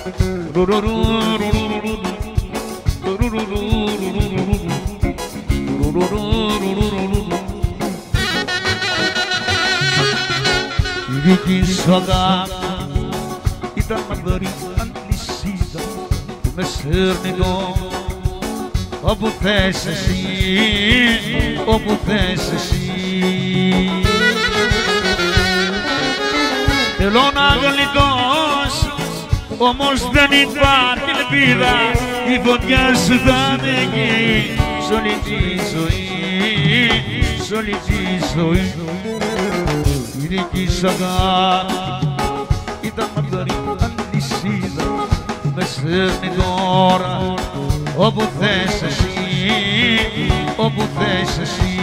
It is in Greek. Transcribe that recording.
Η δική σου αγάπη ήταν μαύρη αλυσίδα που με σέρνει εδώ όπου θες εσύ, όπου θες εσύ. Θέλω να γλιτώσω, όμως δεν υπάρχει ελπίδα, η φωτιά σου θα με καίει σ' όλη τη ζωή, σ' όλη τη ζωή. Η δική σου αγάπη ήταν μαύρη αλυσίδα που με σέρνει τώρα όπου θες εσύ, όπου θες εσύ.